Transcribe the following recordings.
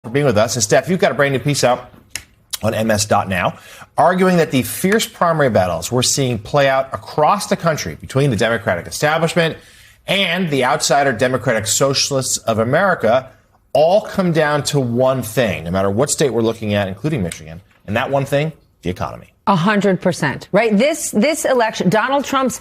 for being with us. And Steph, you've got a brand new piece out on ms.now, arguing that the fierce primary battles we're seeing play out across the country between the Democratic establishment and the outsider Democratic Socialists of America all come down to one thing, no matter what state we're looking at, including Michigan. And that one thing, the economy. 100%, right? This election, Donald Trump's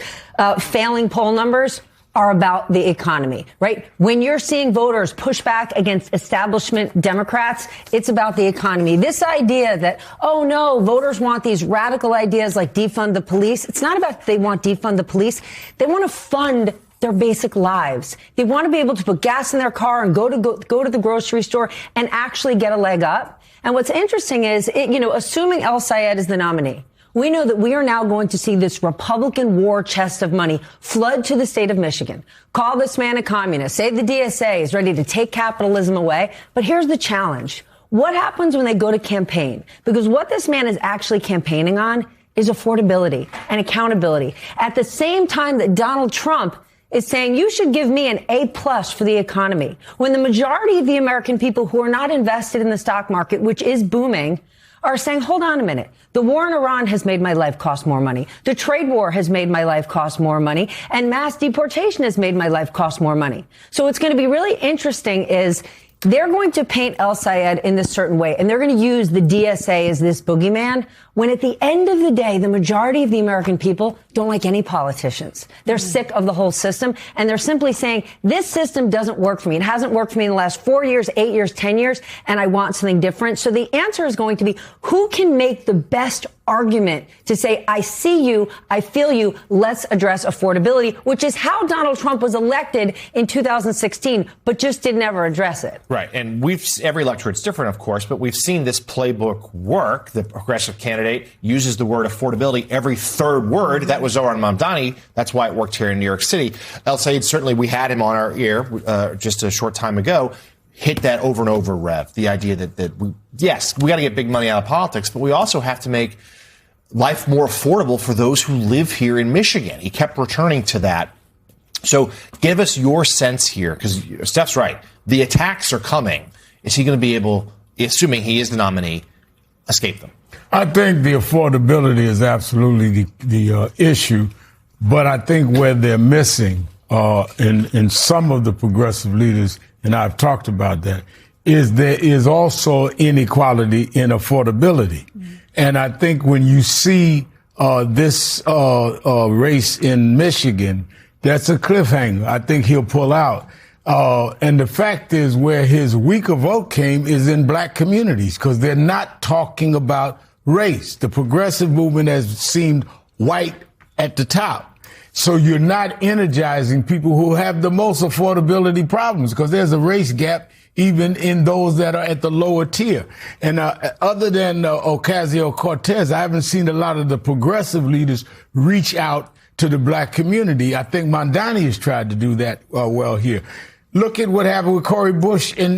failing poll numbers are about the economy, right? When you're seeing voters push back against establishment Democrats, it's about the economy. This idea that, oh no, voters want these radical ideas like defund the police. It's not about they want defund the police. They want to fund their basic lives. They want to be able to put gas in their car and go to the grocery store and actually get a leg up. And what's interesting is, assuming El Sayed is the nominee, we know that we are now going to see this Republican war chest of money flood to the state of Michigan. Call this man a communist. Say the DSA is ready to take capitalism away. But here's the challenge. What happens when they go to campaign? Because what this man is actually campaigning on is affordability and accountability. At the same time that Donald Trump is saying you should give me an A+ for the economy, when the majority of the American people who are not invested in the stock market, which is booming, are saying, hold on a minute. The war in Iran has made my life cost more money. The trade war has made my life cost more money. And mass deportation has made my life cost more money. So what's going to be really interesting is they're going to paint El Sayed in this certain way, and they're going to use the DSA as this boogeyman, when at the end of the day, the majority of the American people don't like any politicians. They're sick of the whole system, and they're simply saying, this system doesn't work for me. It hasn't worked for me in the last 4 years, 8 years, 10 years, and I want something different. So the answer is going to be, who can make the best argument to say, I see you, I feel you, let's address affordability, which is how Donald Trump was elected in 2016, but just didn't ever address it. Right. And every electorate's different, of course, but we've seen this playbook work. The progressive candidate uses the word affordability every third word. That was Zohran Mamdani. That's why it worked here in New York City. El Sayed, certainly we had him on our ear just a short time ago, hit that over and over, Rev. The idea that we got to get big money out of politics, but we also have to make life more affordable for those who live here in Michigan. He kept returning to that. So give us your sense here, because Steph's right. The attacks are coming. Is he going to be able, assuming he is the nominee, escape them? I think the affordability is absolutely the issue, but I think where they're missing in some of the progressive leaders, and I've talked about that, is there is also inequality in affordability. Mm-hmm. And I think when you see this race in Michigan, that's a cliffhanger. I think he'll pull out. And the fact is, where his weaker vote came is in black communities, because they're not talking about race. The progressive movement has seemed white at the top. So you're not energizing people who have the most affordability problems, because there's a race gap even in those that are at the lower tier. And other than Ocasio-Cortez, I haven't seen a lot of the progressive leaders reach out to the black community. I think Mamdani has tried to do that well here. Look at what happened with Cori Bush in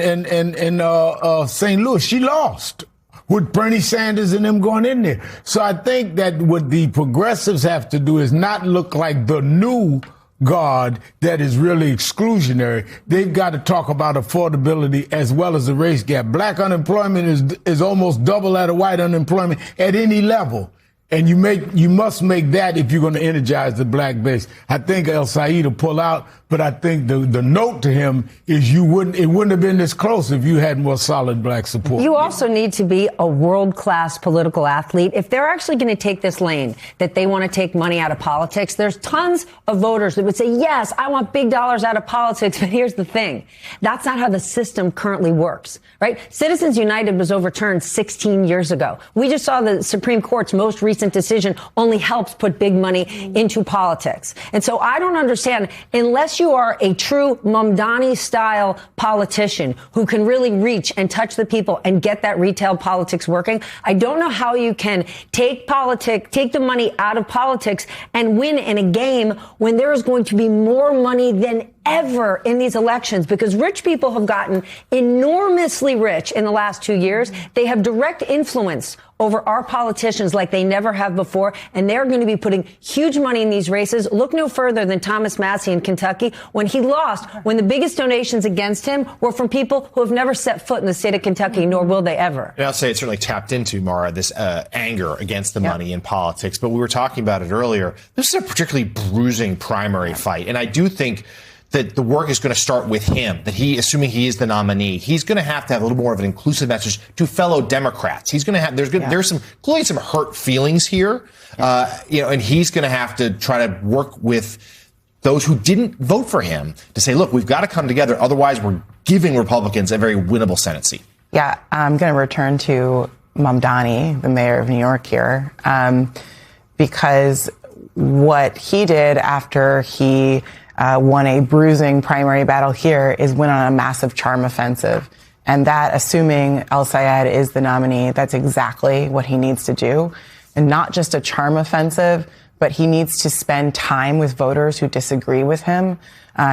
St. Louis. She lost with Bernie Sanders and them going in there. So I think that what the progressives have to do is not look like the new guard that is really exclusionary. They've got to talk about affordability as well as the race gap. Black unemployment is almost double that of white unemployment at any level. And you must make that if you're going to energize the black base. I think El Sayed will pull out, but I think the note to him is it wouldn't have been this close if you had more solid black support. You also need to be a world-class political athlete. If they're actually going to take this lane, that they want to take money out of politics, there's tons of voters that would say, yes, I want big dollars out of politics. But here's the thing. That's not how the system currently works, right? Citizens United was overturned 16 years ago. We just saw the Supreme Court's most recent decision only helps put big money into politics. And so I don't understand, unless you are a true Mamdani-style politician who can really reach and touch the people and get that retail politics working, I don't know how you can take the money out of politics and win in a game when there is going to be more money than ever in these elections, because rich people have gotten enormously rich in the last 2 years. They have direct influence over our politicians like they never have before, and they're going to be putting huge money in these races. Look no further than Thomas Massie in Kentucky when he lost, when the biggest donations against him were from people who have never set foot in the state of Kentucky, nor will they ever. And I'll say it certainly tapped into, Mara, this anger against the money in politics. But we were talking about it earlier. This is a particularly bruising primary fight. And I do think that the work is going to start with him, that he, assuming he is the nominee, he's going to have a little more of an inclusive message to fellow Democrats. He's going to have, there's clearly some hurt feelings here, and he's going to have to try to work with those who didn't vote for him to say, look, we've got to come together. Otherwise, we're giving Republicans a very winnable Senate seat. Yeah, I'm going to return to Mamdani, the mayor of New York here, because what he did after he won a bruising primary battle here is went on a massive charm offensive. And that, assuming El-Sayed is the nominee, that's exactly what he needs to do. And not just a charm offensive, but he needs to spend time with voters who disagree with him.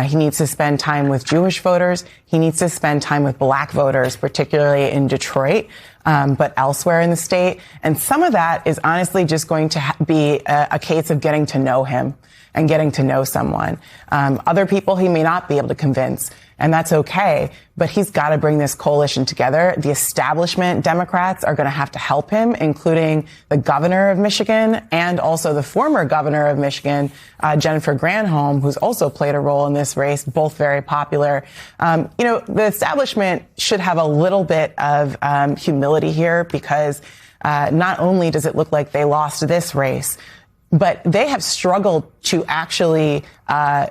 He needs to spend time with Jewish voters. He needs to spend time with black voters, particularly in Detroit, but elsewhere in the state. And some of that is honestly just going to be a case of getting to know him and getting to know someone. Other people he may not be able to convince, and that's okay, but he's got to bring this coalition together. The establishment Democrats are going to have to help him, including the governor of Michigan and also the former governor of Michigan, Jennifer Granholm, who's also played a role in this race, both very popular. The establishment should have a little bit of humility here, because not only does it look like they lost this race, but they have struggled to actually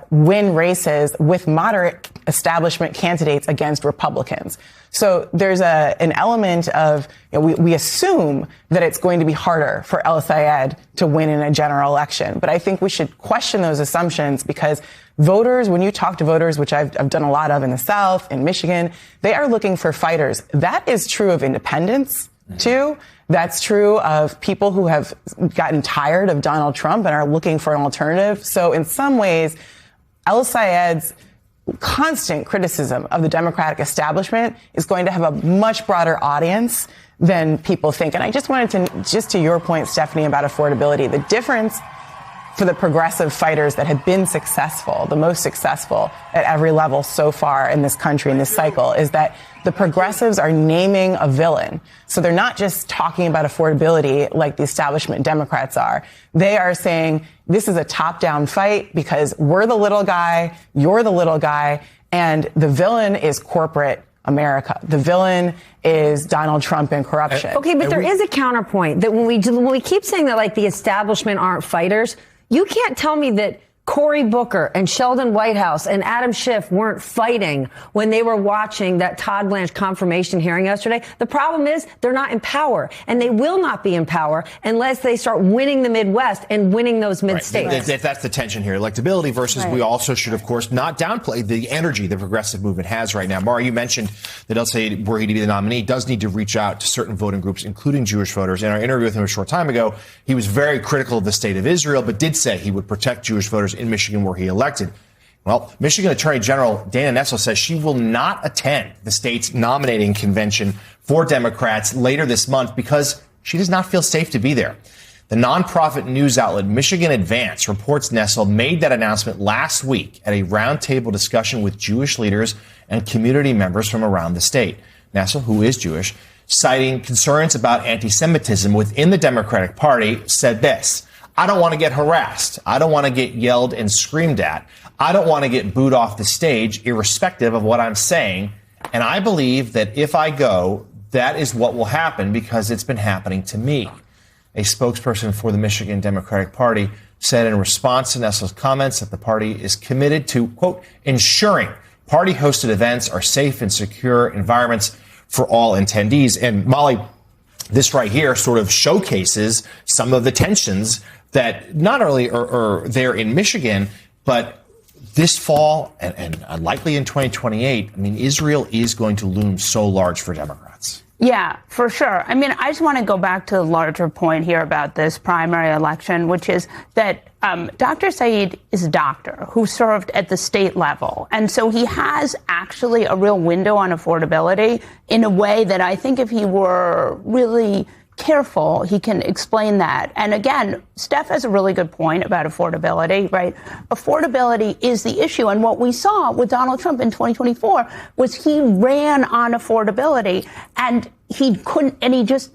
win races with moderate establishment candidates against Republicans. So there's an element of, we assume that it's going to be harder for El-Sayed to win in a general election. But I think we should question those assumptions, because voters, when you talk to voters, which I've done a lot of in the South, in Michigan, they are looking for fighters. That is true of independents, too. That's true of people who have gotten tired of Donald Trump and are looking for an alternative. So in some ways, El-Sayed's constant criticism of the Democratic establishment is going to have a much broader audience than people think. And I just wanted to your point, Stephanie, about affordability, the difference for the progressive fighters that have been successful, the most successful at every level so far in this country, in this cycle, is that the progressives are naming a villain. So they're not just talking about affordability like the establishment Democrats are. They are saying this is a top-down fight because we're the little guy, you're the little guy, and the villain is corporate America. The villain is Donald Trump and corruption. Okay, but there is a counterpoint that when we keep saying that like the establishment aren't fighters, you can't tell me that Cory Booker and Sheldon Whitehouse and Adam Schiff weren't fighting when they were watching that Todd Blanche confirmation hearing yesterday. The problem is they're not in power, and they will not be in power unless they start winning the Midwest and winning those mid-states. Right. That's the tension here. Electability versus we also should, of course, not downplay the energy the progressive movement has right now. Mara, you mentioned that El-Sayed, were he to be the nominee, does need to reach out to certain voting groups, including Jewish voters. In our interview with him a short time ago, he was very critical of the state of Israel, but did say he would protect Jewish voters in Michigan, where he elected. Well, Michigan Attorney General Dana Nessel says she will not attend the state's nominating convention for Democrats later this month because she does not feel safe to be there. The nonprofit news outlet Michigan Advance reports Nessel made that announcement last week at a roundtable discussion with Jewish leaders and community members from around the state. Nessel, who is Jewish, citing concerns about anti-Semitism within the Democratic Party, said this: I don't want to get harassed. I don't want to get yelled and screamed at. I don't want to get booed off the stage, irrespective of what I'm saying. And I believe that if I go, that is what will happen because it's been happening to me. A spokesperson for the Michigan Democratic Party said in response to Nessel's comments that the party is committed to, quote, ensuring party-hosted events are safe and secure environments for all attendees. And Molly, this right here sort of showcases some of the tensions that not only are there in Michigan, but this fall and likely in 2028, I mean, Israel is going to loom so large for Democrats. Yeah, for sure. I mean, I just want to go back to the larger point here about this primary election, which is that Dr. Saeed is a doctor who served at the state level. And so he has actually a real window on affordability in a way that I think if he were really careful, he can explain that. And again, Steph has a really good point about affordability, right? Affordability is the issue. And what we saw with Donald Trump in 2024 was he ran on affordability and he couldn't, and he just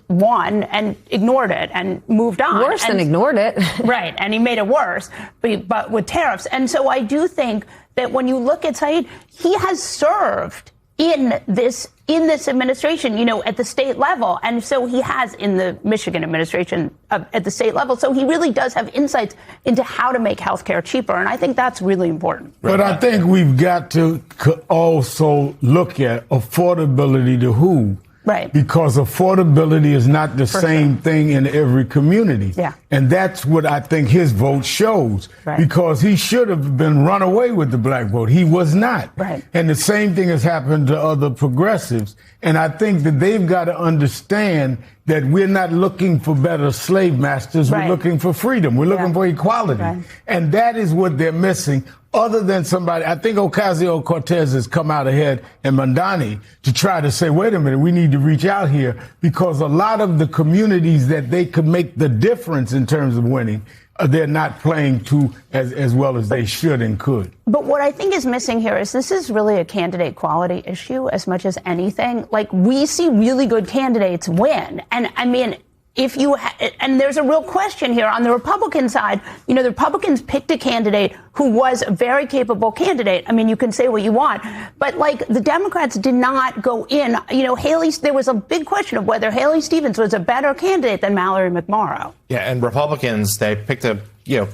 won and ignored it and moved on. Worse than ignored it. Right. And he made it worse, but with tariffs. And so I do think that when you look at Saeed, he has served in this administration, at the state level. And so he has in the Michigan administration at the state level. So he really does have insights into how to make healthcare cheaper. And I think that's really important. But I think we've got to also look at affordability to who. Right. Because affordability is not the same thing in every community. Yeah. And that's what I think his vote shows. Right. Because he should have been run away with the black vote. He was not. Right. And the same thing has happened to other progressives. And I think that they've got to understand that we're not looking for better slave masters. Right. We're looking for freedom. We're looking for equality. Right. And that is what they're missing. Other than somebody, I think Ocasio-Cortez has come out ahead and Mamdani to try to say, wait a minute, we need to reach out here because a lot of the communities that they could make the difference in terms of winning, they're not playing to as well as they should and could. But what I think is missing here is this is really a candidate quality issue as much as anything. Like, we see really good candidates win. And I mean, and there's a real question here on the Republican side. The Republicans picked a candidate who was a very capable candidate. I mean, you can say what you want, but the Democrats did not go in. There was a big question of whether Haley Stevens was a better candidate than Mallory McMorrow. Yeah, and Republicans, they picked a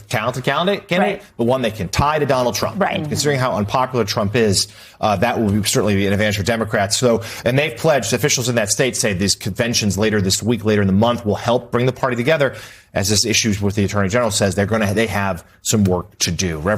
talented candidate, right, but one they can tie to Donald Trump. Right. And considering how unpopular Trump is, that will certainly be an advantage for Democrats. So, and they've pledged, officials in that state say these conventions later this week, later in the month, will help bring the party together. As this issue with the Attorney General says, they have some work to do. Reverend